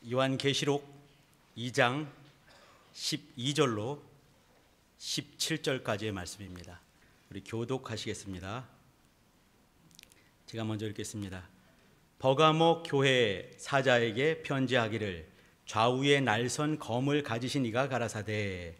요한계시록 2장 12절로 17절까지의 말씀입니다. 우리 교독하시겠습니다. 제가 먼저 읽겠습니다. 버가모 교회 사자에게 편지하기를 좌우에 날선 검을 가지신 이가 가라사대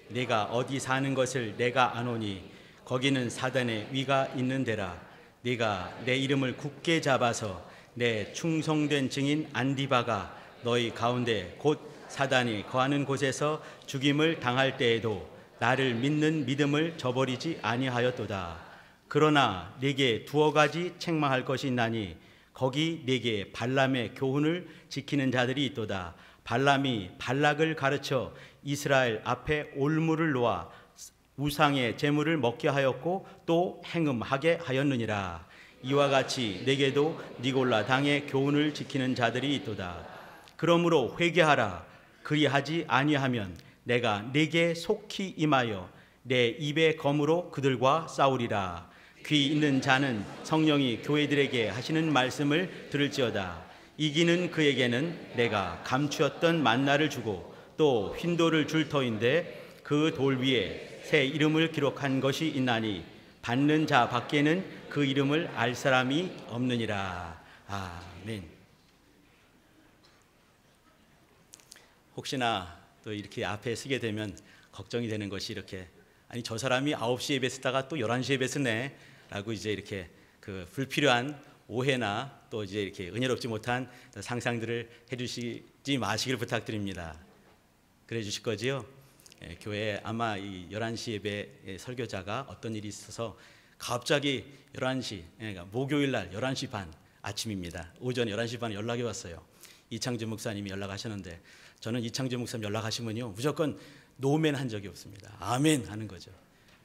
내가 어디 사는 것을 내가 아노니 거기는 사단의 위가 있는 데라. 네가 내 이름을 굳게 잡아서 내 충성된 증인 안디바가 너희 가운데 곧 사단이 거하는 곳에서 죽임을 당할 때에도 나를 믿는 믿음을 저버리지 아니하였도다. 그러나 네게 두어 가지 책망할 것이 있나니 거기 네게 발람의 교훈을 지키는 자들이 있도다. 발람이 발락을 가르쳐 이스라엘 앞에 올무를 놓아 우상의 제물을 먹게 하였고 또 행음하게 하였느니라. 이와 같이 네게도 니골라 당의 교훈을 지키는 자들이 있도다. 그러므로 회개하라. 그리하지 아니하면 내가 네게 속히 임하여 내 입의 검으로 그들과 싸우리라. 귀 있는 자는 성령이 교회들에게 하시는 말씀을 들을지어다. 이기는 그에게는 내가 감추었던 만나를 주고 또 흰돌을 줄 터인데 그 돌 위에 새 이름을 기록한 것이 있나니 받는 자 밖에는 그 이름을 알 사람이 없느니라. 아멘. 혹시나 또 이렇게 앞에 서게 되면 걱정이 되는 것이 이렇게 아니 저 사람이 9시에 예배 쓰다가 또 11시에 예배 쓰네 라고 이제 이렇게 그 불필요한 오해나 또 이제 이렇게 은혜롭지 못한 상상들을 해주시지 마시길 부탁드립니다. 그래 주실 거지요? 교회에 아마 이 11시 예배 설교자가 어떤 일이 있어서 갑자기 11시 그러니까 목요일 날 11시 반 아침입니다. 오전 11시 반에 연락이 왔어요. 이창주 목사님이 연락하셨는데 저는 이창주 목사님 연락하시면요 무조건 노멘 한 적이 없습니다. 아멘 하는 거죠.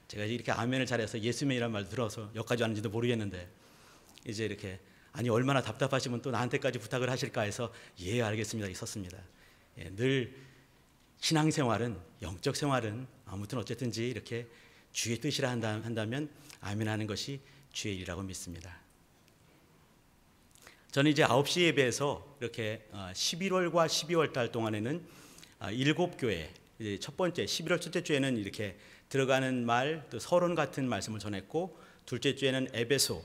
제가 이렇게 아멘을 잘해서 예수맨이라는 말 들어서 여기까지 왔는지도 모르겠는데 이제 이렇게 아니 얼마나 답답하시면 또 나한테까지 부탁을 하실까 해서 예 알겠습니다 있었습니다. 늘 신앙생활은 영적 생활은 아무튼 어쨌든지 이렇게 주의 뜻이라 한다면 아멘 하는 것이 주의 일이라고 믿습니다. 저는 이제 9시 예배에서 이렇게 11월과 12월 달 동안에는 7교회 첫 번째 11월 첫째 주에는 이렇게 들어가는 말 또 서론 같은 말씀을 전했고 둘째 주에는 에베소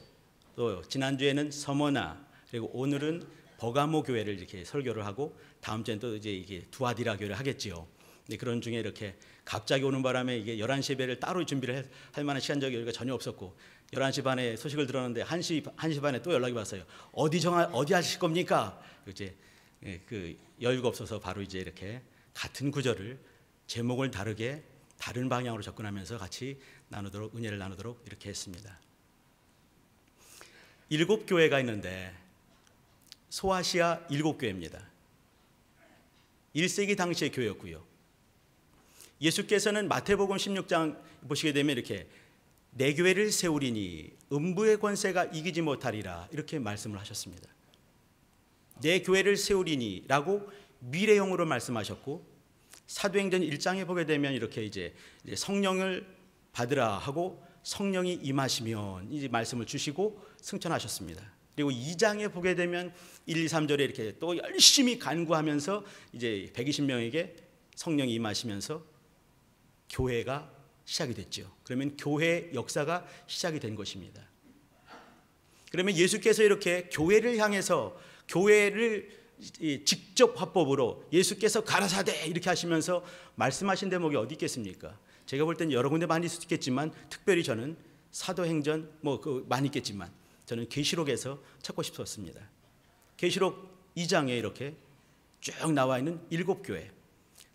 또 지난주에는 서머나 그리고 오늘은 버가모 교회를 이렇게 설교를 하고 다음 주에는 또 이제 이게 두아디라 교회를 하겠지요. 근데 그런 중에 이렇게 갑자기 오는 바람에 이게 11시 예배를 따로 준비를 할 만한 시간적 여유가 전혀 없었고 11시 반에 소식을 들었는데 1시 반에 또 연락이 왔어요. 어디 하실 겁니까? 이제 그 여유가 없어서 바로 이제 이렇게 같은 구절을 제목을 다르게 다른 방향으로 접근하면서 같이 나누도록 은혜를 나누도록 이렇게 했습니다. 7교회가 있는데 소아시아 7교회입니다. 1세기 당시의 교회였고요. 예수께서는 마태복음 16장 보시게 되면 이렇게 내 교회를 세우리니 음부의 권세가 이기지 못하리라 이렇게 말씀을 하셨습니다. 내 교회를 세우리니 라고 미래형으로 말씀하셨고 사도행전 1장에 보게 되면 이렇게 이제 성령을 받으라 하고 성령이 임하시면 이제 말씀을 주시고 승천하셨습니다. 그리고 2장에 보게 되면 1, 2, 3절에 이렇게 또 열심히 간구하면서 이제 120명에게 성령이 임하시면서 교회가 시작이 됐죠. 그러면 교회 역사가 시작이 된 것입니다. 그러면 예수께서 이렇게 교회를 향해서 교회를 직접 화법으로 예수께서 가라사대 이렇게 하시면서 말씀하신 대목이 어디 있겠습니까? 제가 볼 때는 여러 군데 많이 있겠지만 특별히 저는 사도행전 많이 있겠지만 저는 계시록에서 찾고 싶었습니다. 계시록 2장에 이렇게 쭉 나와 있는 7교회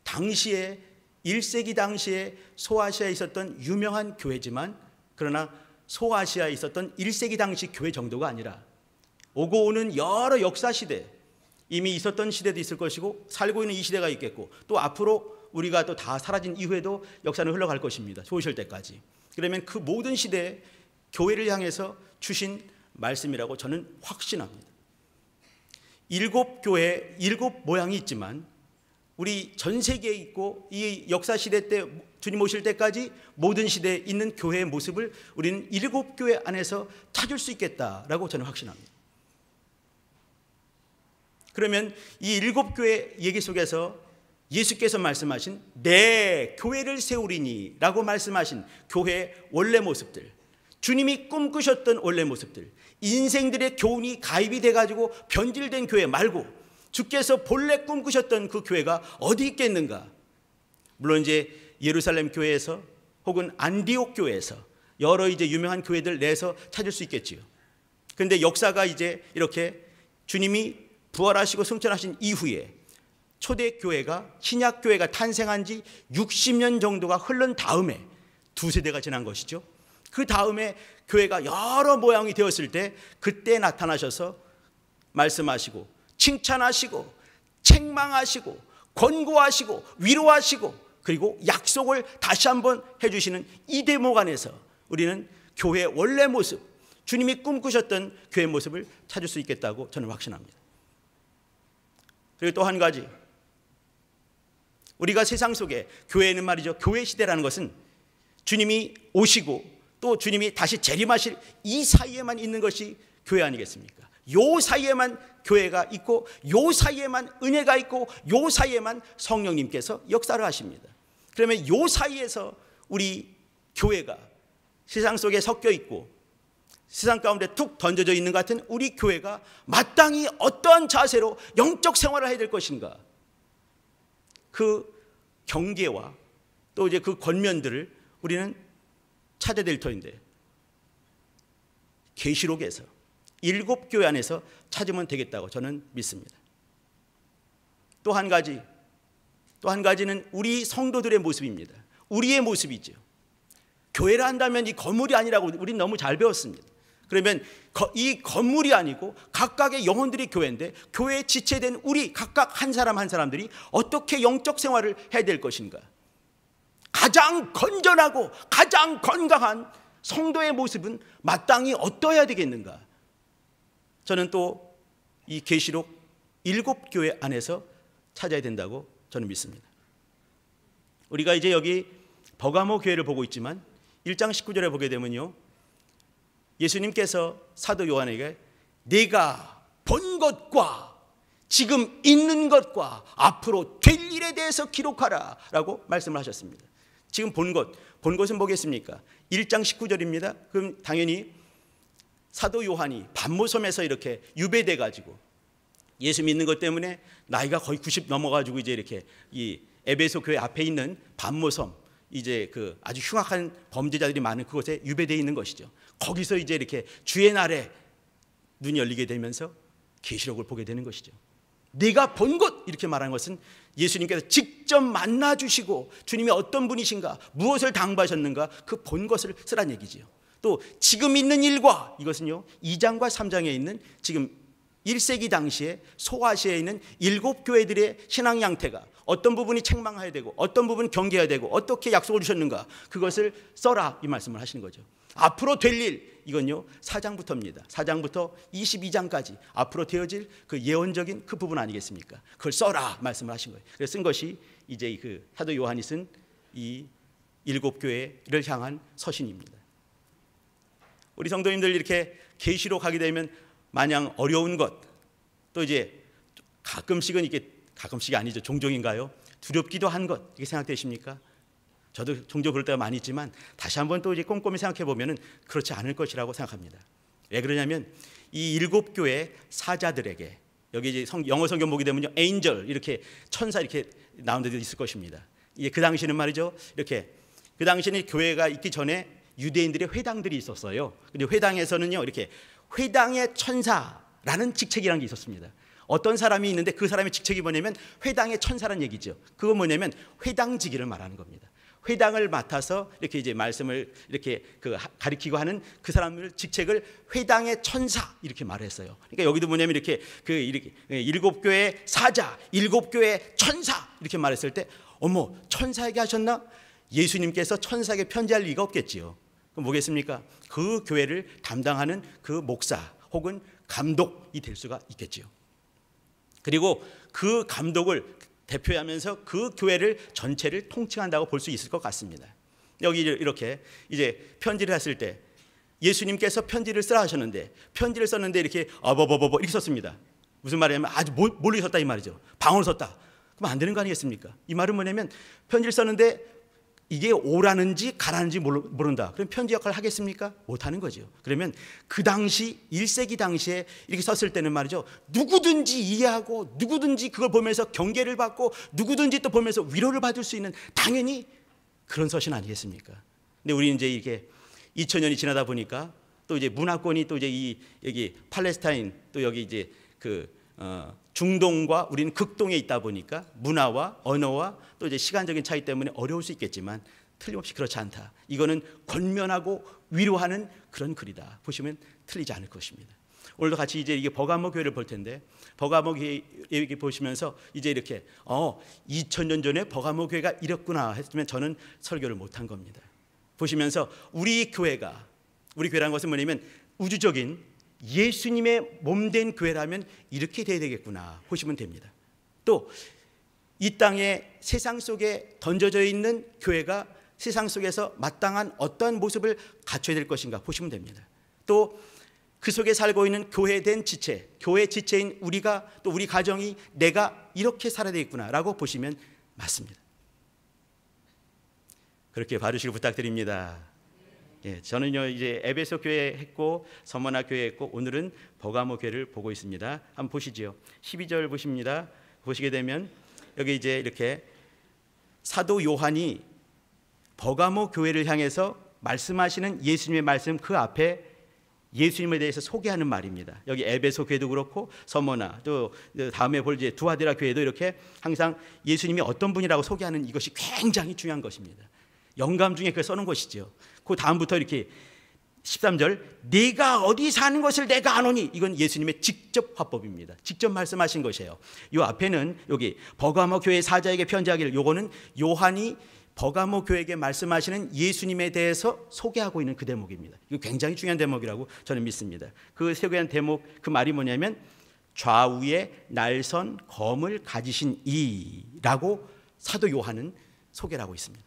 당시에 1세기 당시에 소아시아에 있었던 유명한 교회지만 그러나 소아시아에 있었던 1세기 당시 교회 정도가 아니라 오고 오는 여러 역사 시대 이미 있었던 시대도 있을 것이고 살고 있는 이 시대가 있겠고 또 앞으로 우리가 또 다 사라진 이후에도 역사는 흘러갈 것입니다. 좋으실 때까지. 그러면 그 모든 시대에 교회를 향해서 주신 말씀이라고 저는 확신합니다. 7교회 7 모양이 있지만 우리 전 세계에 있고 이 역사 시대 때 주님 오실 때까지 모든 시대에 있는 교회의 모습을 우리는 7교회 안에서 찾을 수 있겠다라고 저는 확신합니다. 그러면 이 7교회 얘기 속에서 예수께서 말씀하신 내 교회를 세우리니 라고 말씀하신 교회의 원래 모습들, 주님이 꿈꾸셨던 원래 모습들, 인생들의 교훈이 가입이 돼가지고 변질된 교회 말고 주께서 본래 꿈꾸셨던 그 교회가 어디 있겠는가? 물론 이제 예루살렘 교회에서 혹은 안디옥 교회에서 여러 이제 유명한 교회들 내에서 찾을 수 있겠지요. 그런데 역사가 이제 이렇게 주님이 부활하시고 승천하신 이후에 초대교회가, 신약교회가 탄생한 지 60년 정도가 흐른 다음에 두 세대가 지난 것이죠. 그 다음에 교회가 여러 모양이 되었을 때 그때 나타나셔서 말씀하시고 칭찬하시고 책망하시고 권고하시고 위로하시고 그리고 약속을 다시 한번 해주시는 이 대목 안에서 우리는 교회의 원래 모습, 주님이 꿈꾸셨던 교회의 모습을 찾을 수 있겠다고 저는 확신합니다. 그리고 또 한 가지, 우리가 세상 속에 교회는 말이죠, 교회 시대라는 것은 주님이 오시고 또 주님이 다시 재림하실 이 사이에만 있는 것이 교회 아니겠습니까? 요 사이에만 교회가 있고 요 사이에만 은혜가 있고 요 사이에만 성령님께서 역사를 하십니다. 그러면 요 사이에서 우리 교회가 세상 속에 섞여 있고 세상 가운데 툭 던져져 있는 것 같은 우리 교회가 마땅히 어떠한 자세로 영적 생활을 해야 될 것인가, 그 경계와 또 이제 그 권면들을 우리는 찾아야 될 터인데 계시록에서 7교회 안에서 찾으면 되겠다고 저는 믿습니다. 또 한 가지는 우리 성도들의 모습입니다. 우리의 모습이죠. 교회를 한다면 이 건물이 아니라고 우리는 너무 잘 배웠습니다. 그러면 이 건물이 아니고 각각의 영혼들이 교회인데 교회에 지체된 우리 각각 한 사람 한 사람들이 어떻게 영적 생활을 해야 될 것인가, 가장 건전하고 가장 건강한 성도의 모습은 마땅히 어떠해야 되겠는가, 저는 또 이 계시록 7교회 안에서 찾아야 된다고 저는 믿습니다. 우리가 이제 여기 버가모 교회를 보고 있지만 1장 19절에 보게 되면요, 예수님께서 사도 요한에게 네가 본 것과 지금 있는 것과 앞으로 될 일에 대해서 기록하라 라고 말씀을 하셨습니다. 지금 본 것은 뭐겠습니까? 1장 19절입니다. 그럼 당연히 사도 요한이 반모섬에서 이렇게 유배돼 가지고 예수 믿는 것 때문에 나이가 거의 90 넘어가지고 이제 이렇게 이 에베소 교회 앞에 있는 반모섬, 이제 그 아주 흉악한 범죄자들이 많은 그곳에 유배되어 있는 것이죠. 거기서 이제 이렇게 주의 날에 눈이 열리게 되면서 계시록을 보게 되는 것이죠. 네가 본 것, 이렇게 말하는 것은 예수님께서 직접 만나 주시고 주님이 어떤 분이신가, 무엇을 당부하셨는가, 그 본 것을 쓰란 얘기지요. 또 지금 있는 일과, 이것은요 2장과 3장에 있는 지금 1세기 당시에 소아시아에 있는 7교회들의 신앙 양태가 어떤 부분이 책망해야 되고 어떤 부분 경계해야 되고 어떻게 약속을 주셨는가, 그것을 써라, 이 말씀을 하시는 거죠. 앞으로 될 일, 이건요 4장부터입니다. 4장부터 22장까지 앞으로 되어질 그 예언적인 그 부분 아니겠습니까? 그걸 써라 말씀을 하신 거예요. 그래서 쓴 것이 이제 그 사도 요한이 쓴 이 7교회를 향한 서신입니다. 우리 성도님들 이렇게 계시록 하게 되면 마냥 어려운 것, 또 이제 가끔씩은 이게, 가끔씩이 아니죠, 종종인가요? 두렵기도 한 것, 이게 생각되십니까? 저도 종종 그럴 때가 많이 있지만 다시 한번 또 이제 꼼꼼히 생각해 보면은 그렇지 않을 것이라고 생각합니다. 왜 그러냐면 이 7교회 사자들에게, 여기 이제 영어 성경 보게 되면요 angel, 이렇게 천사 이렇게 나온 데도 있을 것입니다. 이게 그 당시는 말이죠, 이렇게 그 당시는 교회가 있기 전에 유대인들의 회당들이 있었어요. 근데 회당에서는요 이렇게 회당의 천사라는 직책이라는 게 있었습니다. 어떤 사람이 있는데 그 사람의 직책이 뭐냐면 회당의 천사라는 얘기죠. 그건 뭐냐면 회당지기를 말하는 겁니다. 회당을 맡아서 이렇게 이제 말씀을 이렇게 가리키고 하는 그 사람을 직책을 회당의 천사, 이렇게 말했어요. 그러니까 여기도 뭐냐면 이렇게 이렇게 7교회 사자, 7교회 천사, 이렇게 말했을 때 어머, 천사에게 하셨나? 예수님께서 천사에게 편지할 리가 없겠지요. 그럼 뭐겠습니까? 그 교회를 담당하는 그 목사 혹은 감독이 될 수가 있겠지요. 그리고 그 감독을 대표하면서 그 교회를 전체를 통칭한다고 볼 수 있을 것 같습니다. 여기 이렇게 이제 편지를 했을 때 예수님께서 편지를 쓰라 하셨는데 편지를 썼는데 이렇게 어버버버버 이렇게 썼습니다. 무슨 말이냐면 아주 멀리 섰다 이 말이죠. 방언을 섰다. 그럼 안 되는 거 아니겠습니까? 이 말은 뭐냐면 편지를 썼는데 이게 오라는지 가라는지 모른다. 그럼 편지 역할을 하겠습니까? 못하는 거죠. 그러면 그 당시 1세기 당시에 이렇게 썼을 때는 말이죠, 누구든지 이해하고 누구든지 그걸 보면서 경계를 받고 누구든지 또 보면서 위로를 받을 수 있는 당연히 그런 서신 아니겠습니까? 근데 우리 이제 이게 2000년이 지나다 보니까 또 이제 문화권이 또 이제 여기 팔레스타인 또 여기 이제 중동과 우리는 극동에 있다 보니까 문화와 언어와 또 이제 시간적인 차이 때문에 어려울 수 있겠지만 틀림없이 그렇지 않다. 이거는 권면하고 위로하는 그런 글이다. 보시면 틀리지 않을 것입니다. 오늘도 같이 이제 이게 버가모 교회를 볼 텐데 버가모 교회 얘기 보시면서 이제 이렇게 2000년 전에 버가모 교회가 이랬구나 했으면 저는 설교를 못한 겁니다. 보시면서 우리 교회라는 것은 뭐냐면 우주적인 예수님의 몸된 교회라면 이렇게 돼야 되겠구나 보시면 됩니다. 또 이 땅에 세상 속에 던져져 있는 교회가 세상 속에서 마땅한 어떤 모습을 갖춰야 될 것인가 보시면 됩니다. 또 그 속에 살고 있는 교회된 지체, 교회 지체인 우리가 또 우리 가정이 내가 이렇게 살아야 되겠구나라고 보시면 맞습니다. 그렇게 봐주시길 부탁드립니다. 예, 저는요 이제 에베소 교회 했고 서머나 교회 했고 오늘은 버가모 교회를 보고 있습니다. 한번 보시죠. 12절 보십니다. 보시게 되면 여기 이제 이렇게 사도 요한이 버가모 교회를 향해서 말씀하시는 예수님의 말씀 그 앞에 예수님에 대해서 소개하는 말입니다. 여기 에베소 교회도 그렇고 서머나 또 다음에 볼 이제 두아디라 교회도 이렇게 항상 예수님이 어떤 분이라고 소개하는 이것이 굉장히 중요한 것입니다. 영감 중에 그걸 써놓은 것이죠. 그 다음부터 이렇게 13절 네가 어디 사는 것을 내가 아노니 이건 예수님의 직접 화법입니다. 직접 말씀하신 것이에요. 이 앞에는 여기 버가모 교회 사자에게 편지하기를 요거는 요한이 버가모 교회에게 말씀하시는 예수님에 대해서 소개하고 있는 그 대목입니다. 이거 굉장히 중요한 대목이라고 저는 믿습니다. 그 소개한 대목 그 말이 뭐냐면 좌우에 날선 검을 가지신 이라고 사도 요한은 소개를 하고 있습니다.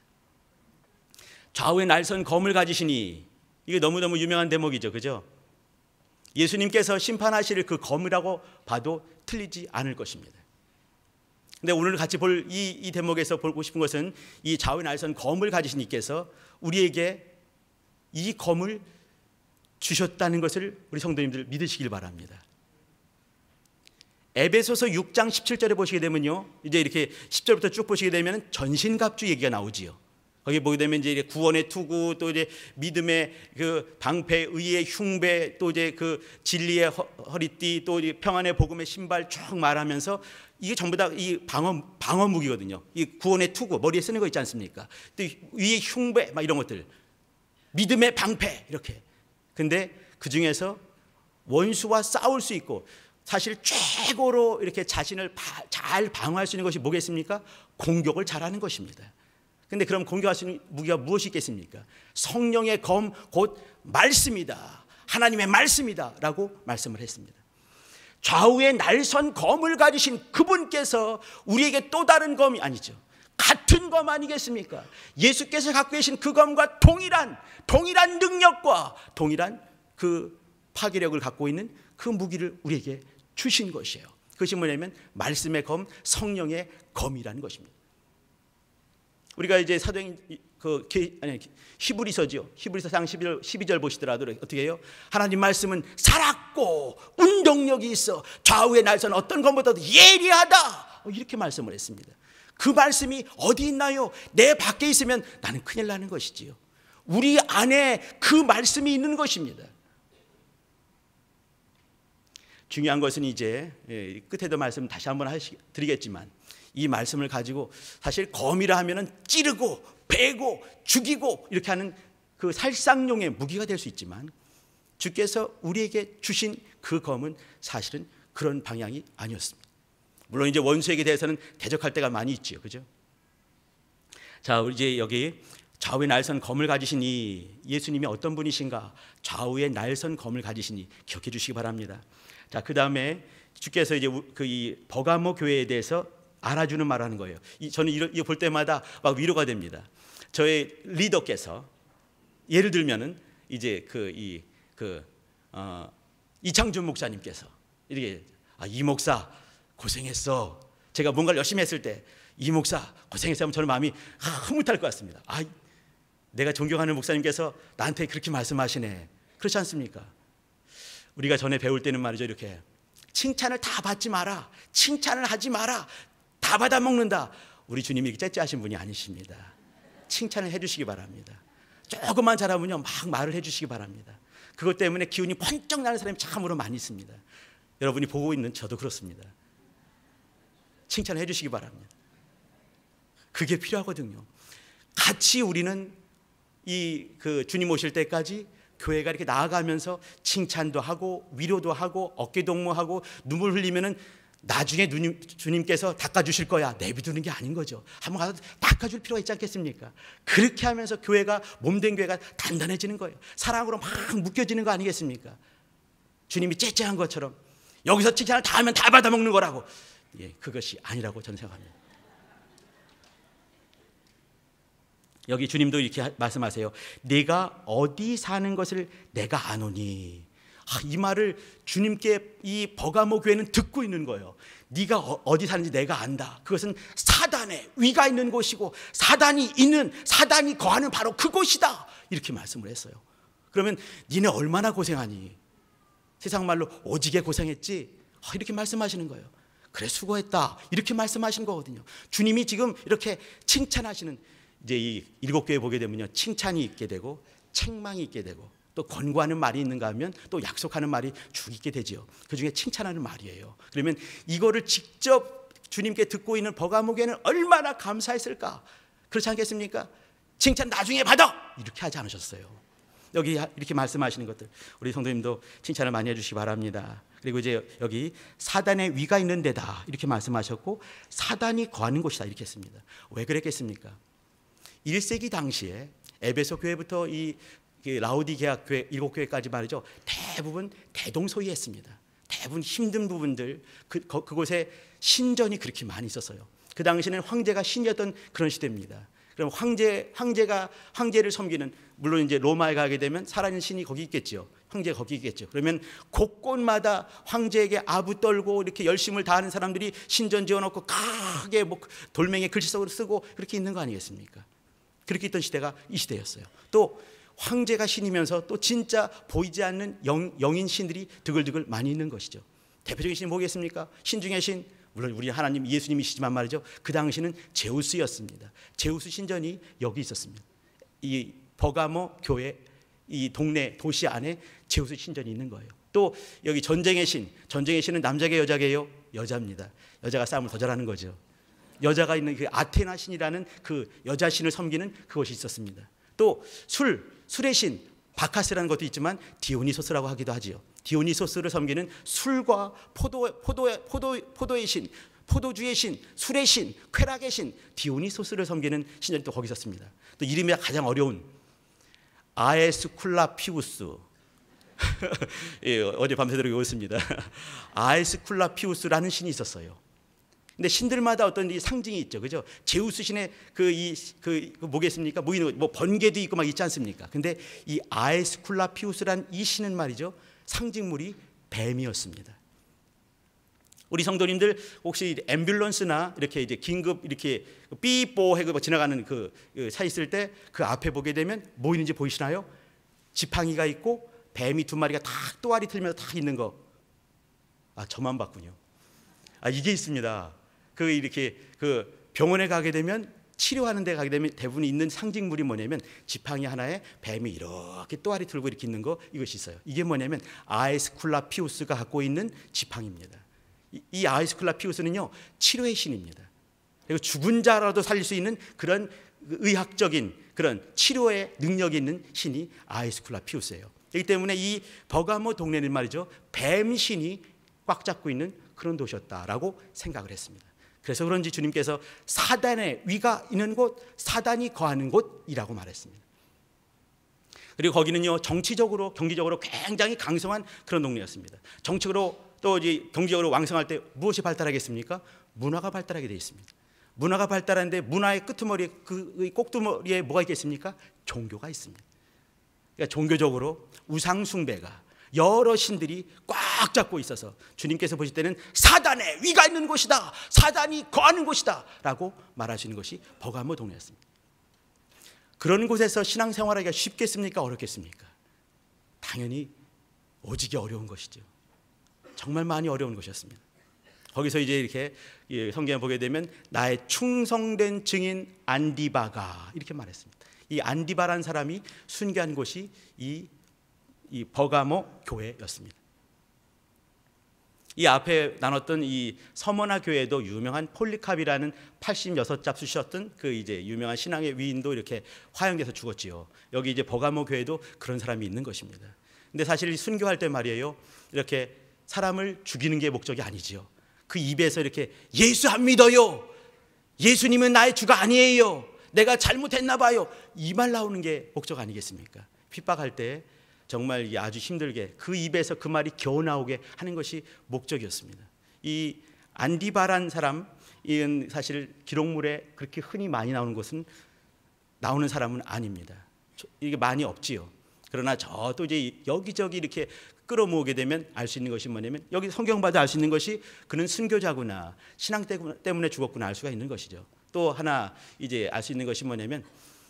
좌우에 날선 검을 가지시니 이게 너무너무 유명한 대목이죠. 그죠? 예수님께서 심판하실 그 검이라고 봐도 틀리지 않을 것입니다. 근데 오늘 같이 볼 이 대목에서 보고 싶은 것은 이 좌우에 날선 검을 가지신 이께서 우리에게 이 검을 주셨다는 것을 우리 성도님들 믿으시길 바랍니다. 에베소서 6장 17절에 보시게 되면요. 이제 이렇게 10절부터 쭉 보시게 되면 전신갑주 얘기가 나오지요. 거기 보게 되면 이제 구원의 투구 또 이제 믿음의 그 방패, 의의 흉배 또 이제 그 진리의 허리띠 또 평안의 복음의 신발 쭉 말하면서 이게 전부 다 이 방어 무기거든요. 이 구원의 투구 머리에 쓰는 거 있지 않습니까? 또 의의 흉배 막 이런 것들, 믿음의 방패 이렇게. 근데 그 중에서 원수와 싸울 수 있고 사실 최고로 이렇게 자신을 잘 방어할 수 있는 것이 뭐겠습니까? 공격을 잘하는 것입니다. 근데 그럼 공격할 수 있는 무기가 무엇이 있겠습니까? 성령의 검 곧 말씀이다. 하나님의 말씀이다 라고 말씀을 했습니다. 좌우에 날선 검을 가지신 그분께서 우리에게 또 다른 검이 아니죠. 같은 검 아니겠습니까? 예수께서 갖고 계신 그 검과 동일한 능력과 동일한 그 파괴력을 갖고 있는 그 무기를 우리에게 주신 것이에요. 그것이 뭐냐면 말씀의 검, 성령의 검이라는 것입니다. 우리가 이제 사도행 히브리서죠. 히브리서 12절 보시더라도 어떻게 해요? 하나님 말씀은 살았고 운동력이 있어 좌우에 날선 어떤 검보다도 예리하다. 이렇게 말씀을 했습니다. 그 말씀이 어디 있나요? 내 밖에 있으면 나는 큰일 나는 것이지요. 우리 안에 그 말씀이 있는 것입니다. 중요한 것은 이제 끝에도 말씀 다시 한번 드리겠지만 이 말씀을 가지고 사실 검이라 하면은 찌르고 베고 죽이고 이렇게 하는 그 살상용의 무기가 될 수 있지만 주께서 우리에게 주신 그 검은 사실은 그런 방향이 아니었습니다. 물론 이제 원수에게 대해서는 대적할 때가 많이 있죠. 그죠? 자, 우리 이제 여기 좌우에 날선 검을 가지신 이 예수님이 어떤 분이신가? 좌우에 날선 검을 가지시니 기억해 주시기 바랍니다. 자, 그 다음에 주께서 이제 이 버가모 교회에 대해서 알아주는 말하는 거예요. 저는 이거 볼 때마다 막 위로가 됩니다. 저의 리더께서 예를 들면은 이제 이창준 목사님께서 이렇게 이 목사 고생했어. 제가 뭔가를 열심히 했을 때 이 목사 고생했어 하면 저는 마음이 흐뭇할 것 같습니다. 내가 존경하는 목사님께서 나한테 그렇게 말씀하시네. 그렇지 않습니까? 우리가 전에 배울 때는 말이죠, 이렇게 칭찬을 다 받지 마라, 칭찬을 하지 마라, 다 받아먹는다. 우리 주님이 째째하신 분이 아니십니다. 칭찬을 해주시기 바랍니다. 조금만 잘하면요 막 말을 해주시기 바랍니다. 그것 때문에 기운이 번쩍 나는 사람이 참으로 많이 있습니다. 여러분이 보고 있는 저도 그렇습니다. 칭찬을 해주시기 바랍니다. 그게 필요하거든요. 같이 우리는 주님 오실 때까지 교회가 이렇게 나아가면서 칭찬도 하고 위로도 하고 어깨 동무하고 눈물 흘리면은 나중에 주님께서 닦아주실 거야 내비두는 게 아닌 거죠. 한번 가서 닦아줄 필요가 있지 않겠습니까? 그렇게 하면서 교회가 몸된 교회가 단단해지는 거예요. 사랑으로 막 묶여지는 거 아니겠습니까? 주님이 째째한 것처럼 여기서 칭찬을 다 하면 다 받아먹는 거라고. 그것이 아니라고 저는 생각합니다. 여기 주님도 이렇게 말씀하세요. 네가 어디 사는 것을 내가 아노니. 이 말을 주님께 이 버가모 교회는 듣고 있는 거예요. 네가 어디 사는지 내가 안다. 그것은 사단의 위가 있는 곳이고 사단이 거하는 바로 그곳이다. 이렇게 말씀을 했어요. 그러면 니네 얼마나 고생하니? 세상 말로 오지게 고생했지? 이렇게 말씀하시는 거예요. 그래 수고했다. 이렇게 말씀하시는 거거든요. 주님이 지금 이렇게 칭찬하시는, 이제 이 7교회 보게 되면요 칭찬이 있게 되고 책망이 있게 되고 또 권고하는 말이 있는가 하면 또 약속하는 말이 쭉 있게 되죠. 그중에 칭찬하는 말이에요. 그러면 이거를 직접 주님께 듣고 있는 버가모교회는 얼마나 감사했을까. 그렇지 않겠습니까? 칭찬 나중에 받아 이렇게 하지 않으셨어요. 여기 이렇게 말씀하시는 것들 우리 성도님도 칭찬을 많이 해주시기 바랍니다. 그리고 이제 여기 사단의 위가 있는 데다 이렇게 말씀하셨고 사단이 거하는 곳이다 이렇게 했습니다. 왜 그랬겠습니까? 1세기 당시에 에베소 교회부터 이 라오디게아 교회 7교회까지 말이죠 대부분 대동소이했습니다. 대부분 힘든 부분들 그곳에 신전이 그렇게 많이 있었어요. 그 당시에는 황제가 신이었던 그런 시대입니다. 그럼 황제를 섬기는, 물론 이제 로마에 가게 되면 살아있는 신이 거기 있겠죠. 황제가 거기 있겠죠. 그러면 곳곳마다 황제에게 아부 떨고 이렇게 열심을 다하는 사람들이 신전 지어놓고 크게 돌멩이에 글씨석으로 쓰고 그렇게 있는 거 아니겠습니까? 그렇게 있던 시대가 이 시대였어요. 또 황제가 신이면서 또 진짜 보이지 않는 영인 신들이 드글드글 많이 있는 것이죠. 대표적인 신이 뭐겠습니까? 신 중의 신, 물론 우리 하나님 예수님이시지만 말이죠. 그 당시는 제우스였습니다. 제우스 신전이 여기 있었습니다. 이 버가모 교회 이 동네 도시 안에 제우스 신전이 있는 거예요. 또 여기 전쟁의 신은 남자게 여자게요? 여자입니다. 여자가 싸움을 더 잘하는 거죠. 여자가 있는 그 아테나 신이라는 그 여자 신을 섬기는 그것이 있었습니다. 또 술의 신 바카스라는 것도 있지만 디오니소스라고 하기도 하지요. 디오니소스를 섬기는 술과 포도의 신, 포도주의 신, 술의 신, 쾌락의 신 디오니소스를 섬기는 신전이 또 거기 있었습니다. 또 이름이 가장 어려운 아에스쿨라피우스 예, 어제 밤새도록 외웠습니다. 아에스쿨라피우스라는 신이 있었어요. 근데 신들마다 어떤 이 상징이 있죠, 그죠? 제우스 신의 뭐겠습니까? 뭐 번개도 있고 막 있지 않습니까? 근데 이 아에스쿨라피우스란 이 신은 말이죠, 상징물이 뱀이었습니다. 우리 성도님들 혹시 앰뷸런스나 이렇게 이제 긴급 이렇게 삐뽀 해고 지나가는 그 차 있을 때 그 앞에 보게 되면 뭐 있는지 보이시나요? 지팡이가 있고 뱀이 2마리가 탁 또아리 틀면서 탁 있는 거. 저만 봤군요. 이게 있습니다. 이렇게 병원에 가게 되면 치료하는 데 가게 되면 대부분 있는 상징물이 뭐냐면 지팡이 하나에 뱀이 이렇게 또아리 틀고 이렇게 있는 거, 이것이 있어요. 이게 뭐냐면 아에스쿨라피우스가 갖고 있는 지팡이입니다. 이 아에스쿨라피우스는요 치료의 신입니다. 그리고 죽은 자라도 살릴 수 있는 그런 의학적인 그런 치료의 능력이 있는 신이 아에스쿨라피우스예요. 그렇기 때문에 이 버가모 동네는 말이죠 뱀 신이 꽉 잡고 있는 그런 도시였다라고 생각을 했습니다. 그래서 그런지 주님께서 사단의 위가 있는 곳, 사단이 거하는 곳이라고 말했습니다. 그리고 거기는요 정치적으로 경제적으로 굉장히 강성한 그런 동네였습니다. 정치적으로 또 이제 경제적으로 왕성할 때 무엇이 발달하겠습니까? 문화가 발달하게 되어 있습니다. 문화가 발달하는데 문화의 끄트머리에 그 꼭두머리에 뭐가 있겠습니까? 종교가 있습니다. 그러니까 종교적으로 우상 숭배가, 여러 신들이 꽉 잡고 있어서 주님께서 보실 때는 사단의 위가 있는 곳이다, 사단이 거하는 곳이다 라고 말하시는 것이 버가모 동네였습니다. 그런 곳에서 신앙생활하기가 쉽겠습니까? 어렵겠습니까? 당연히 오지게 어려운 것이죠. 정말 많이 어려운 것이었습니다. 거기서 이제 이렇게 성경에 보게 되면 나의 충성된 증인 안디바가 이렇게 말했습니다. 이 안디바라는 사람이 순교한 곳이 이 버가모 교회였습니다. 이 앞에 나눴던 이 서머나 교회도 유명한 폴리캅이라는 86잡 쓰셨던 그 이제 유명한 신앙의 위인도 이렇게 화형돼서 죽었지요. 여기 이제 버가모 교회도 그런 사람이 있는 것입니다. 근데 사실 순교할 때 말이에요, 이렇게 사람을 죽이는 게 목적이 아니지요. 그 입에서 이렇게 예수 안 믿어요, 예수님은 나의 주가 아니에요, 내가 잘못했나 봐요, 이 말 나오는 게 목적 아니겠습니까? 핍박할 때 정말 아주 힘들게 그 입에서 그 말이 겨우 나오게 하는 것이 목적이었습니다. 이 안디바란 사람, 이는 사실 기록물에 그렇게 흔히 많이 나오는 것은 나오는 사람은 아닙니다. 이게 많이 없지요. 그러나 저도 이제 여기저기 이렇게 끌어모으게 되면 알 수 있는 것이 뭐냐면, 여기 성경 봐도 알 수 있는 것이 그는 순교자구나, 신앙 때문에 죽었구나 알 수가 있는 것이죠. 또 하나 이제 알 수 있는 것이 뭐냐면,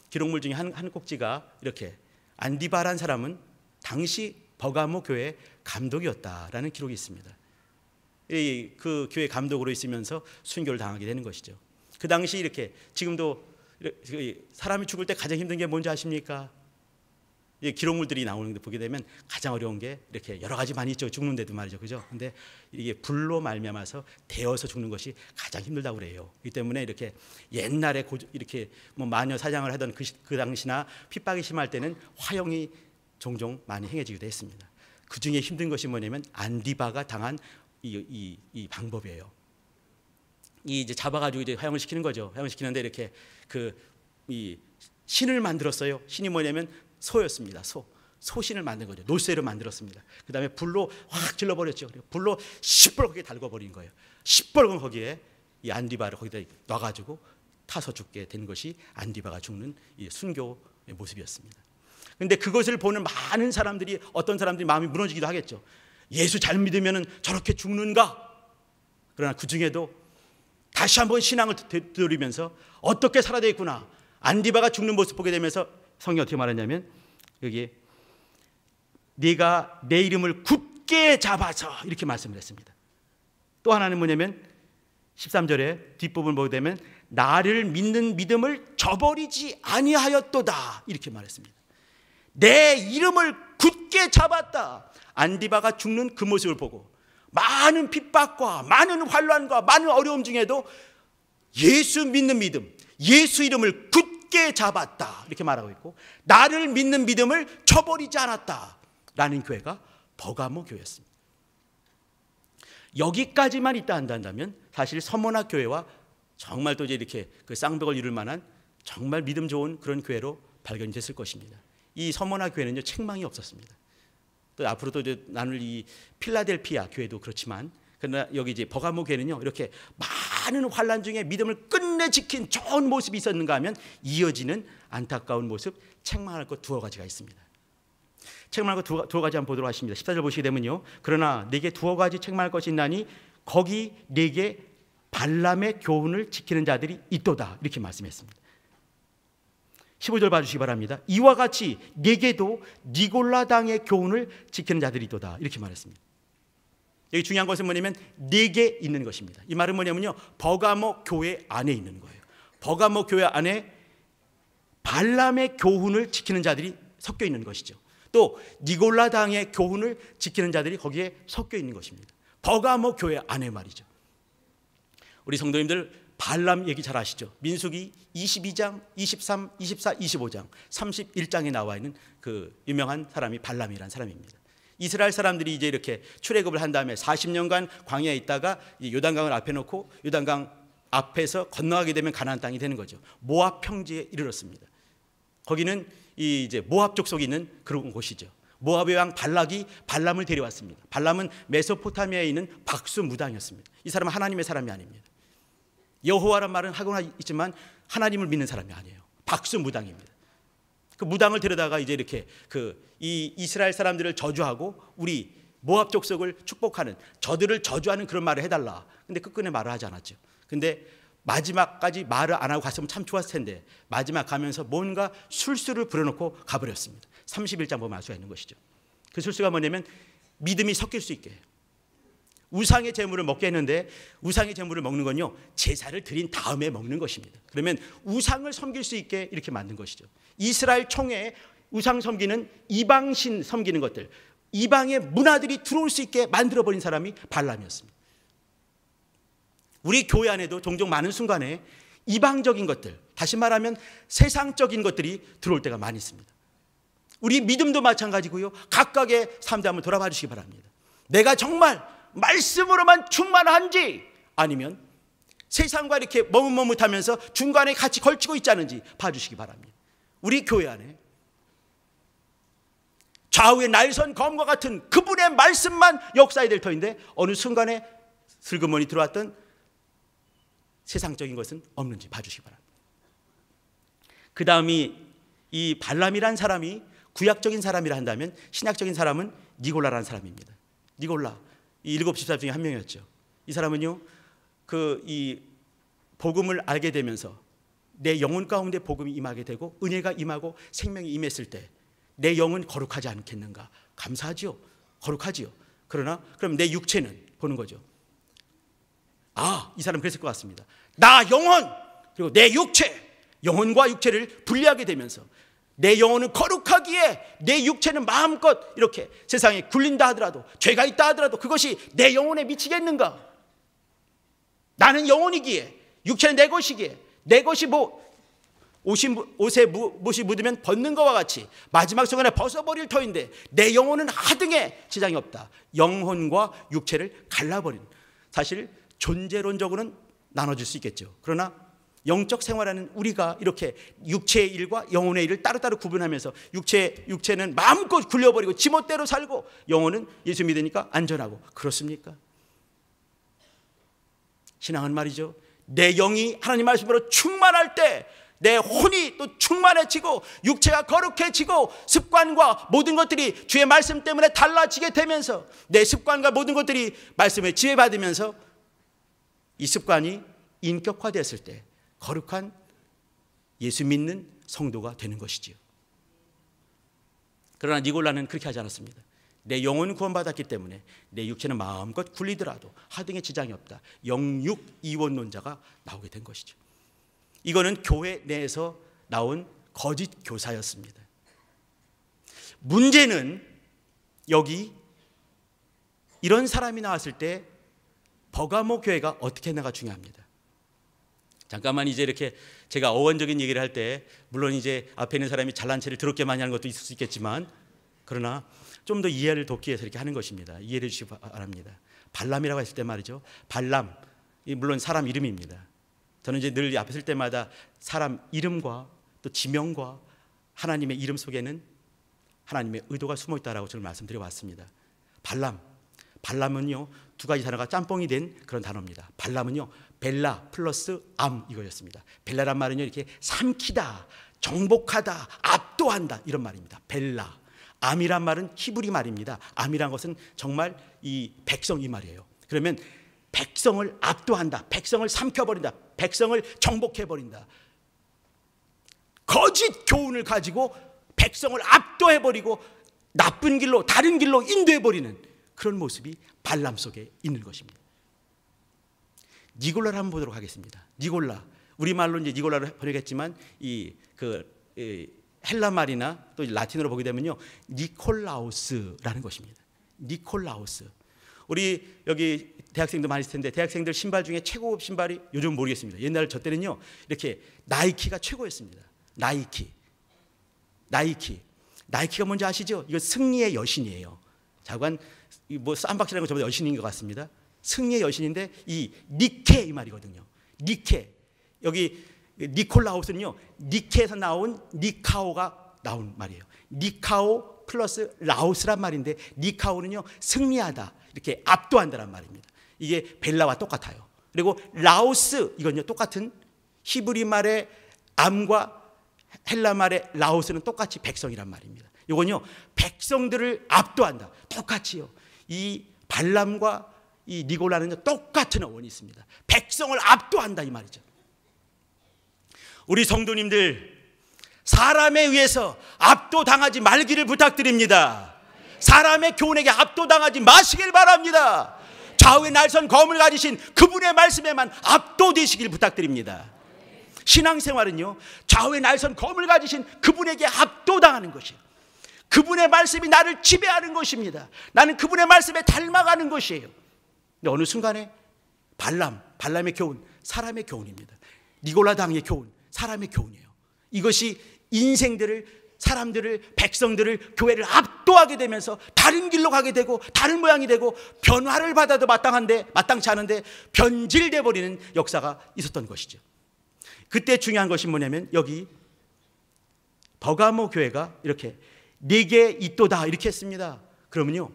기록물 중에 한 꼭지가 이렇게 안디바란 사람은 당시 버가모 교회 감독이었다라는 기록이 있습니다. 그 교회 감독으로 있으면서 순교를 당하게 되는 것이죠. 그 당시 이렇게 지금도 사람이 죽을 때 가장 힘든 게 뭔지 아십니까? 기록물들이 나오는 데 보게 되면 가장 어려운 게 이렇게 여러 가지 많이 있죠. 죽는데도 말이죠, 그죠? 근데 이게 불로 말미암아서 데워서 죽는 것이 가장 힘들다고 그래요. 이 때문에 이렇게 옛날에 이렇게 뭐 마녀 사냥을 하던 그 당시나 핍박이 심할 때는 화형이 종종 많이 행해지기도 했습니다. 그 중에 힘든 것이 뭐냐면 안디바가 당한 이 방법이에요. 이 이제 잡아가지고 이제 화형을 시키는 거죠. 화형을 시키는데 이렇게 이 신을 만들었어요. 신이 뭐냐면 소였습니다. 소신을 만든 거죠. 노쇠로 만들었습니다. 그 다음에 불로 확 질러버렸죠. 불로 시뻘겋게 달궈버린 거예요. 시뻘건 거기에 이 안디바를 거기다 놔가지고 타서 죽게 된 것이 안디바가 죽는 이 순교의 모습이었습니다. 그런데 그것을 보는 많은 사람들이, 어떤 사람들이 마음이 무너지기도 하겠죠. 예수 잘 믿으면 저렇게 죽는가? 그러나 그 중에도 다시 한번 신앙을 되돌리면서 어떻게 살아야 되겠구나, 안디바가 죽는 모습 보게 되면서 성경이 어떻게 말하냐면, 여기 네가 내 이름을 굳게 잡아서 이렇게 말씀을 했습니다. 또 하나는 뭐냐면 13절에 뒷부분을 보게 되면 나를 믿는 믿음을 저버리지 아니하였도다 이렇게 말했습니다. 내 이름을 굳게 잡았다. 안디바가 죽는 그 모습을 보고 많은 핍박과 많은 환난과 많은 어려움 중에도 예수 믿는 믿음, 예수 이름을 굳게 잡았다 이렇게 말하고 있고, 나를 믿는 믿음을 저버리지 않았다라는 교회가 버가모 교회였습니다. 여기까지만 있다 한다면 사실 서머나 교회와 정말 또 이제 이렇게 그 쌍벽을 이룰 만한 정말 믿음 좋은 그런 교회로 발견됐을 것입니다. 이 서머나 교회는요, 책망이 없었습니다. 또 앞으로 또 이제 나눌 이 필라델피아 교회도 그렇지만, 그러나 여기 이제 버가모 교회는요, 이렇게 많은 환난 중에 믿음을 끝내 지킨 좋은 모습이 있었는가 하면 이어지는 안타까운 모습, 책망할 것 두어 가지가 있습니다. 책망할 것 두어 가지 한번 보도록 하십니다. 14절 보시게 되면요, 그러나 네게 두어 가지 책망할 것이 있나니 거기 네게 발람의 교훈을 지키는 자들이 있도다 이렇게 말씀했습니다. 15절 봐주시기 바랍니다. 이와 같이 네게도 니골라 당의 교훈을 지키는 자들이 있도다 이렇게 말했습니다. 여기 중요한 것은 뭐냐면 네게 있는 것입니다. 이 말은 뭐냐면요, 버가모 교회 안에 있는 거예요. 버가모 교회 안에 발람의 교훈을 지키는 자들이 섞여 있는 것이죠. 또 니골라 당의 교훈을 지키는 자들이 거기에 섞여 있는 것입니다. 버가모 교회 안에 말이죠. 우리 성도님들 발람 얘기 잘 아시죠? 민수기 22장, 23, 24, 25장, 31장에 나와 있는 그 유명한 사람이 발람이라는 사람입니다. 이스라엘 사람들이 이제 이렇게 출애굽을 한 다음에 40년간 광야에 있다가 요단강을 앞에 놓고 요단강 앞에서 건너가게 되면 가나안 땅이 되는 거죠. 모압 평지에 이르렀습니다. 거기는 이제 모압 족속이 있는 그런 곳이죠. 모압의 왕 발락이 발람을 데려왔습니다. 발람은 메소포타미아에 있는 박수 무당이었습니다. 이 사람은 하나님의 사람이 아닙니다. 여호와란 말은 하고나 있지만 하나님을 믿는 사람이 아니에요. 박수 무당입니다. 그 무당을 데려다가 이제 이렇게 이 이스라엘 사람들을 저주하고 우리 모압 족속을 축복하는, 저들을 저주하는 그런 말을 해달라. 근데 끝끝내 말을 하지 않았죠. 근데 마지막까지 말을 안 하고 갔으면 참 좋았을 텐데 마지막 가면서 뭔가 술수를 부려놓고 가버렸습니다. 31장 보면 알 수가 있는 것이죠. 그 술수가 뭐냐면 믿음이 섞일 수 있게 해요. 우상의 제물을 먹게 했는데 우상의 제물을 먹는 건요, 제사를 드린 다음에 먹는 것입니다. 그러면 우상을 섬길 수 있게 이렇게 만든 것이죠. 이스라엘 총회에 우상 섬기는, 이방신 섬기는 것들, 이방의 문화들이 들어올 수 있게 만들어버린 사람이 발람이었습니다. 우리 교회 안에도 종종 많은 순간에 이방적인 것들, 다시 말하면 세상적인 것들이 들어올 때가 많이 있습니다. 우리 믿음도 마찬가지고요. 각각의 삶들 한번 돌아봐 주시기 바랍니다. 내가 정말 말씀으로만 충만한지 아니면 세상과 이렇게 머뭇머뭇하면서 중간에 같이 걸치고 있지 않은지 봐주시기 바랍니다. 우리 교회 안에 좌우의 날선 검과 같은 그분의 말씀만 역사해야 될 터인데 어느 순간에 슬그머니 들어왔던 세상적인 것은 없는지 봐주시기 바랍니다. 그 다음이 이 발람이란 사람이 구약적인 사람이라 한다면 신약적인 사람은 니골라라는 사람입니다. 니골라, 이 일곱 집사 중에 한 명이었죠. 이 사람은요, 이 복음을 알게 되면서 내 영혼 가운데 복음이 임하게 되고 은혜가 임하고 생명이 임했을 때 내 영은 거룩하지 않겠는가? 감사하지요. 거룩하지요. 그러나 그럼 내 육체는 보는 거죠. 아, 이 사람 그랬을 것 같습니다. 나 영혼 그리고 내 육체, 영혼과 육체를 분리하게 되면서 내 영혼은 거룩하기에 내 육체는 마음껏 이렇게 세상에 굴린다 하더라도, 죄가 있다 하더라도 그것이 내 영혼에 미치겠는가? 나는 영혼이기에, 육체는 내 것이기에, 내 것이 옷에 못이 묻으면 벗는 것과 같이 마지막 순간에 벗어버릴 터인데 내 영혼은 하등에 지장이 없다. 영혼과 육체를 갈라버리는, 사실 존재론적으로는 나눠질 수 있겠죠. 그러나 영적 생활하는 우리가 이렇게 육체의 일과 영혼의 일을 따로따로 구분하면서 육체는 마음껏 굴려버리고 지멋대로 살고 영혼은 예수 믿으니까 안전하고, 그렇습니까? 신앙은 말이죠, 내 영이 하나님 말씀으로 충만할 때 내 혼이 또 충만해지고 육체가 거룩해지고 습관과 모든 것들이 주의 말씀 때문에 달라지게 되면서 내 습관과 모든 것들이 말씀에 지혜받으면서 이 습관이 인격화됐을 때 거룩한 예수 믿는 성도가 되는 것이지요. 그러나 니골라는 그렇게 하지 않았습니다. 내 영혼은 구원받았기 때문에 내 육체는 마음껏 굴리더라도 하등의 지장이 없다. 영육 이원론자가 나오게 된 것이죠. 이거는 교회 내에서 나온 거짓 교사였습니다. 문제는 여기 이런 사람이 나왔을 때 버가모 교회가 어떻게 했나가 중요합니다. 잠깐만 이제 이렇게 제가 어원적인 얘기를 할 때 물론 이제 앞에 있는 사람이 잘난 체를 더럽게 많이 하는 것도 있을 수 있겠지만 그러나 좀 더 이해를 돕기 위해서 이렇게 하는 것입니다. 이해해 주시기 바랍니다. 발람이라고 했을 때 말이죠. 발람, 물론 사람 이름입니다. 저는 이제 늘 앞에 쓸 때마다 사람 이름과 또 지명과 하나님의 이름 속에는 하나님의 의도가 숨어 있다라고 저는 말씀드려 왔습니다. 발람은요 두 가지 단어가 짬뽕이 된 그런 단어입니다. 발람은요 벨라 플러스 암 이거였습니다. 벨라란 말은요 이렇게 삼키다, 정복하다, 압도한다 이런 말입니다. 벨라. 암이란 말은 히브리 말입니다. 암이란 것은 정말 이 백성 이 말이에요. 그러면 백성을 압도한다, 백성을 삼켜버린다, 백성을 정복해버린다. 거짓 교훈을 가지고 백성을 압도해버리고 나쁜 길로, 다른 길로 인도해버리는 그런 모습이 발람 속에 있는 것입니다. 니골라를 한번 보도록 하겠습니다. 니골라, 우리말로 이제 니골라를 번역했지만 헬라 말이나 또 라틴어로 보게 되면요 니콜라우스라는 것입니다. 니콜라우스. 우리 여기 대학생도 많이 있을 텐데 대학생들 신발 중에 최고급 신발이 요즘 모르겠습니다. 옛날 저 때는요 이렇게 나이키가 최고였습니다. 나이키가 뭔지 아시죠? 이거 승리의 여신이에요. 자관 뭐 쌈박이라는 거 저보다 여신인 것 같습니다. 승리의 여신인데 이 니케 이 말이거든요. 니케. 여기 니콜라우스는요 니케에서 나온 니카오가 나온 말이에요. 니카오 플러스 라오스란 말인데 니카오는요 승리하다, 이렇게 압도한다란 말입니다. 이게 벨라와 똑같아요. 그리고 라오스 이건요 똑같은 히브리 말의 암과 헬라 말의 라오스는 똑같이 백성이란 말입니다. 이건요, 백성들을 압도한다. 똑같이요. 이 발람과 이 니골라는 똑같은 어원이 있습니다. 백성을 압도한다 이 말이죠. 우리 성도님들, 사람에 의해서 압도당하지 말기를 부탁드립니다. 사람의 교훈에게 압도당하지 마시길 바랍니다. 좌우의 날선 검을 가지신 그분의 말씀에만 압도되시길 부탁드립니다. 신앙생활은요, 좌우의 날선 검을 가지신 그분에게 압도당하는 것이에요. 그분의 말씀이 나를 지배하는 것입니다. 나는 그분의 말씀에 닮아가는 것이에요. 근데 어느 순간에 발람의 교훈, 사람의 교훈입니다. 니골라 당의 교훈, 사람의 교훈이에요. 이것이 사람들을, 백성들을, 교회를 압도하게 되면서 다른 길로 가게 되고 다른 모양이 되고 변화를 받아도 마땅치 않은데 변질돼 버리는 역사가 있었던 것이죠. 그때 중요한 것이 뭐냐면 여기 버가모 교회가 이렇게 네게 있도다 이렇게 했습니다. 그러면요,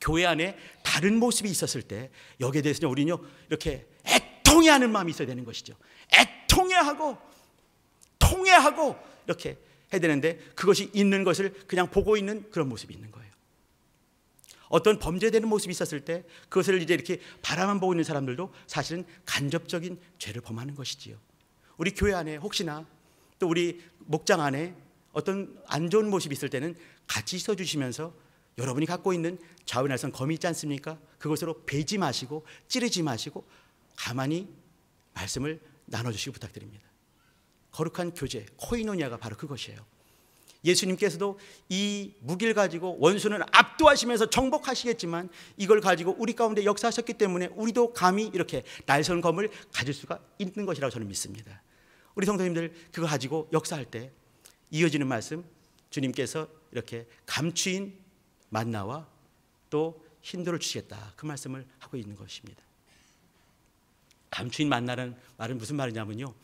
교회 안에 다른 모습이 있었을 때 여기에 대해서 우리는요 이렇게 애통해하는 마음이 있어야 되는 것이죠. 애통해하고 통해하고 이렇게 해야 되는데 그것이 있는 것을 그냥 보고 있는 그런 모습이 있는 거예요. 어떤 범죄되는 모습이 있었을 때 그것을 이제 이렇게 바라만 보고 있는 사람들도 사실은 간접적인 죄를 범하는 것이지요. 우리 교회 안에 혹시나 또 우리 목장 안에 어떤 안 좋은 모습이 있을 때는 같이 있어 주시면서 여러분이 갖고 있는 좌우의 날선 검이 있지 않습니까? 그것으로 베지 마시고 찌르지 마시고 가만히 말씀을 나눠주시기 부탁드립니다. 거룩한 교제, 코이노니아가 바로 그것이에요. 예수님께서도 이 무기를 가지고 원수는 압도하시면서 정복하시겠지만 이걸 가지고 우리 가운데 역사하셨기 때문에 우리도 감히 이렇게 날선 검을 가질 수가 있는 것이라고 저는 믿습니다. 우리 성도님들 그거 가지고 역사할 때 이어지는 말씀, 주님께서 이렇게 감추인 만나와 또 힌도를 주시겠다 그 말씀을 하고 있는 것입니다. 감추인 만나라는 말은 무슨 말이냐면요,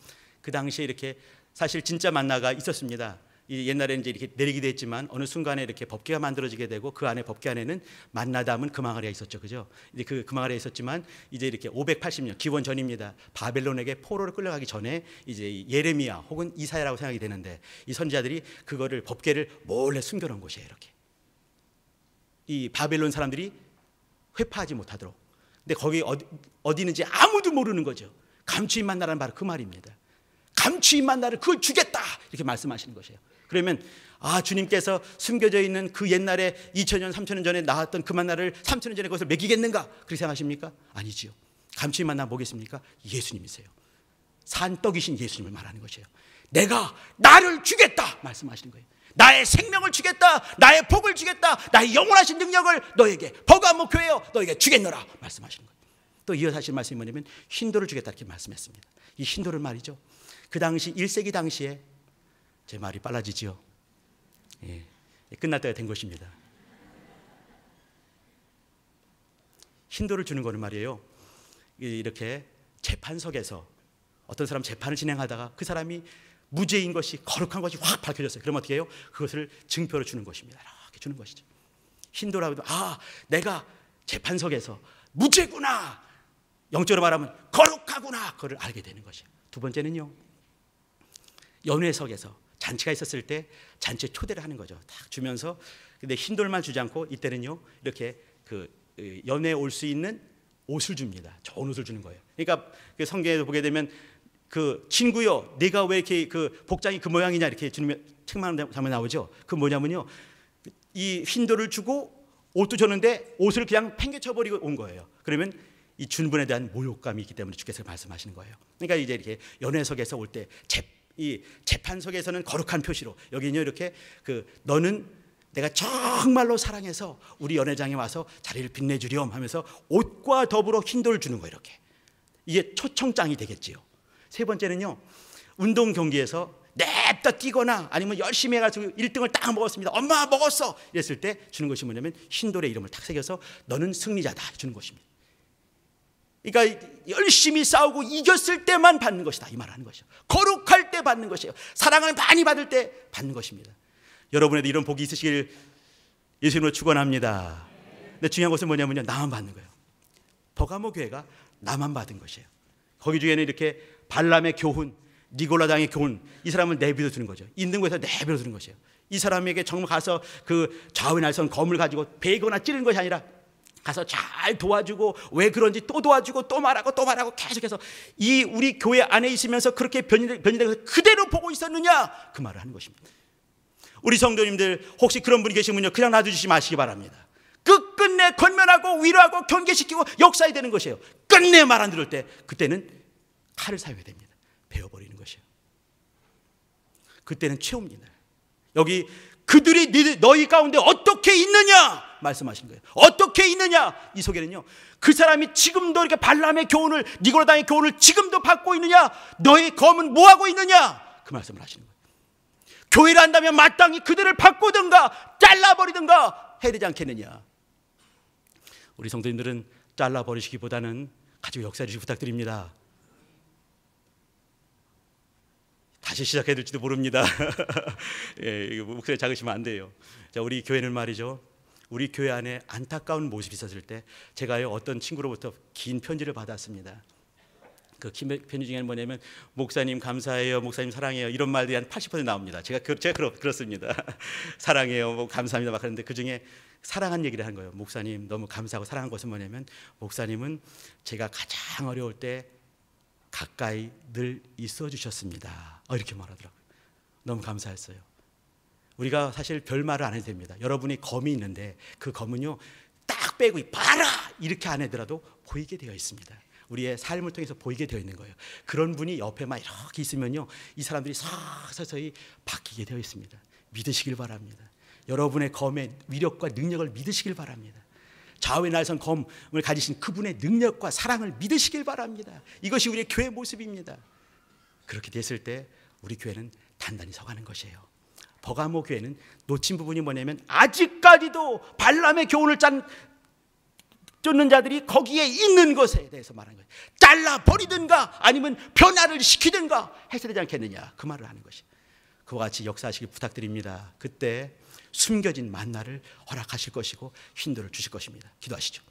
그 당시에 이렇게 사실 진짜 만나가 있었습니다. 옛날에는 이제 이렇게 내리기도 했지만 어느 순간에 이렇게 법궤가 만들어지게 되고 그 안에 법궤 안에는 만나 담은 금항아리가 있었죠, 그죠? 이제 그 금항아리가 있었지만 이제 이렇게 580년 기원 전입니다. 바벨론에게 포로로 끌려가기 전에 이제 예레미야 혹은 이사야라고 생각이 되는데 이 선지자들이 그거를 법궤를 몰래 숨겨놓은 곳이에요. 이렇게 이 바벨론 사람들이 회파하지 못하도록. 근데 거기 어디 있는지 아무도 모르는 거죠. 감추인 만나라는 바로 그 말입니다. 감추인 만나를 그걸 주겠다 이렇게 말씀하시는 것이에요. 그러면 주님께서 숨겨져 있는 그 옛날에 2000년 3000년 전에 나왔던 그 만나를 3000년 전에 그것을 먹이겠는가 그렇게 생각하십니까? 아니지요. 감추인 만나 뭐겠습니까? 예수님이세요. 산떡이신 예수님을 말하는 것이에요. 내가 나를 주겠다 말씀하시는 거예요. 나의 생명을 주겠다, 나의 복을 주겠다, 나의 영원하신 능력을 너에게 버가모 교회여 너에게 주겠노라 말씀하시는 거예요. 또 이어서 하실 말씀이 뭐냐면 힌도를 주겠다 이렇게 말씀했습니다. 이 힌도를 말이죠, 그 당시 1세기 당시에 제 말이 빨라지지요. 끝날 때가 된 것입니다. 힌도를 주는 거는 말이에요, 이렇게 재판석에서 어떤 사람 재판을 진행하다가 그 사람이 무죄인 것이, 거룩한 것이 확 밝혀졌어요. 그럼 어떻게 해요? 그것을 증표로 주는 것입니다. 이렇게 주는 것이죠. 힌도라고 해도 내가 재판석에서 무죄구나, 영적으로 말하면 거룩하구나, 그걸 알게 되는 것이에요. 두 번째는요, 연회석에서 잔치가 있었을 때 잔치에 초대를 하는 거죠. 딱 주면서, 근데 흰돌만 주지 않고 이때는요 이렇게 그 연회에 올 수 있는 옷을 줍니다. 좋은 옷을 주는 거예요. 그러니까 그 성경에도 보게 되면 그 친구여 네가 왜 이렇게 그 복장이 그 모양이냐 이렇게 주님의 책망하는 장면 나오죠. 그 뭐냐면요, 이 흰돌을 주고 옷도 줬는데 옷을 그냥 팽개쳐버리고 온 거예요. 그러면 이 준 분에 대한 모욕감이 있기 때문에 주께서 말씀하시는 거예요. 그러니까 이제 이렇게 연회석에서 올 때 이 재판석에서는 거룩한 표시로, 여기는 이렇게 그 너는 내가 정말로 사랑해서 우리 연회장에 와서 자리를 빛내주렴 하면서 옷과 더불어 흰돌을 주는 거예요. 이렇게 이게 초청장이 되겠지요. 세 번째는요, 운동 경기에서 냅다 뛰거나 아니면 열심히 해가지고 1등을 딱 먹었습니다. 엄마 먹었어 이랬을 때 주는 것이 뭐냐면 흰돌의 이름을 탁 새겨서 너는 승리자다 주는 것입니다. 그러니까 열심히 싸우고 이겼을 때만 받는 것이다 이 말을 하는 것이죠. 거룩할 때 받는 것이에요. 사랑을 많이 받을 때 받는 것입니다. 여러분에도 이런 복이 있으시길 예수님으로 축원합니다. 근데 중요한 것은 뭐냐면요, 나만 받는 거예요. 버가모 교회가 나만 받은 것이에요. 거기 중에는 이렇게 발람의 교훈, 니골라당의 교훈, 이 사람을 내버려 두는 거죠. 있는 곳에서 내버려 두는 것이에요. 이 사람에게 정말 가서 그 좌우에 날선 검을 가지고 베거나 찌르는 것이 아니라 가서 잘 도와주고, 왜 그런지 또 도와주고, 또 말하고 계속해서 이 우리 교회 안에 있으면서 그렇게 변질되어서 그대로 보고 있었느냐, 그 말을 하는 것입니다. 우리 성도님들 혹시 그런 분이 계시면요, 그냥 놔두지 마시기 바랍니다. 끝끝내 권면하고 위로하고 경계시키고 역사해야 되는 것이에요. 끝내 말 안 들을 때 그때는 칼을 사용해야 됩니다. 베어버리는 것이에요. 그때는 최후입니다. 여기 그들이 너희 가운데 어떻게 있느냐 말씀하신 거예요. 어떻게 있느냐, 이 속에는요, 그 사람이 지금도 이렇게 발람의 교훈을, 니골라당의 교훈을 지금도 받고 있느냐, 너희 검은 뭐하고 있느냐, 그 말씀을 하시는 거예요. 교회를 한다면 마땅히 그들을 바꾸든가 잘라버리든가 해야 되지 않겠느냐. 우리 성도님들은 잘라버리시기보다는 가지고 역사해 주시기 부탁드립니다. 다시 시작해야 될지도 모릅니다. 예, 목소리 작으시면 안 돼요. 자, 우리 교회는 말이죠, 우리 교회 안에 안타까운 모습이 있었을 때 제가요, 어떤 친구로부터 긴 편지를 받았습니다. 그 편지 중에는 뭐냐면, 목사님 감사해요, 목사님 사랑해요, 이런 말들이 한 80% 나옵니다. 제가 그렇습니다. 사랑해요, 뭐 감사합니다 막 하는데 그 중에 사랑한 얘기를 한 거예요. 목사님 너무 감사하고 사랑한 것은 뭐냐면, 목사님은 제가 가장 어려울 때 가까이 늘 있어 주셨습니다. 이렇게 말하더라고요. 너무 감사했어요. 우리가 사실 별 말을 안 해도 됩니다. 여러분이 검이 있는데 그 검은요, 딱 빼고 봐라 이렇게 안 하더라도 보이게 되어 있습니다. 우리의 삶을 통해서 보이게 되어 있는 거예요. 그런 분이 옆에만 이렇게 있으면요, 이 사람들이 서서히 바뀌게 되어 있습니다. 믿으시길 바랍니다. 여러분의 검의 위력과 능력을 믿으시길 바랍니다. 좌우에 날선 검을 가지신 그분의 능력과 사랑을 믿으시길 바랍니다. 이것이 우리의 교회 모습입니다. 그렇게 됐을 때 우리 교회는 단단히 서가는 것이에요. 버가모 교회는 놓친 부분이 뭐냐면, 아직까지도 발람의 교훈을 쫓는 자들이 거기에 있는 것에 대해서 말하는 거예요. 잘라버리든가 아니면 변화를 시키든가 해서 되지 않겠느냐, 그 말을 하는 것이. 그와 같이 역사하시길 부탁드립니다. 그때 숨겨진 만나를 허락하실 것이고 흰돌을 주실 것입니다. 기도하시죠.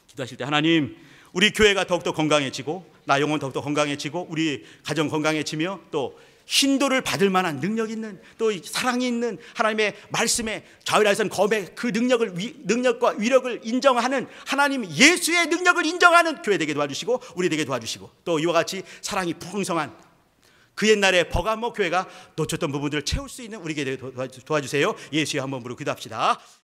기도하실 때, 하나님, 우리 교회가 더욱더 건강해지고 나 영혼 더욱더 건강해지고 우리 가정 건강해지며 또 흰돌을 받을 만한 능력 있는, 또 사랑이 있는 하나님의 말씀에 좌우에선 검의 그 능력과 위력을 인정하는, 하나님 예수의 능력을 인정하는 교회 되게 도와주시고 우리 되게 도와주시고, 또 이와 같이 사랑이 풍성한 그 옛날에 버가모 교회가 놓쳤던 부분들을 채울 수 있는 우리에게 도와주세요. 예수의 한 번 부르고 기도합시다.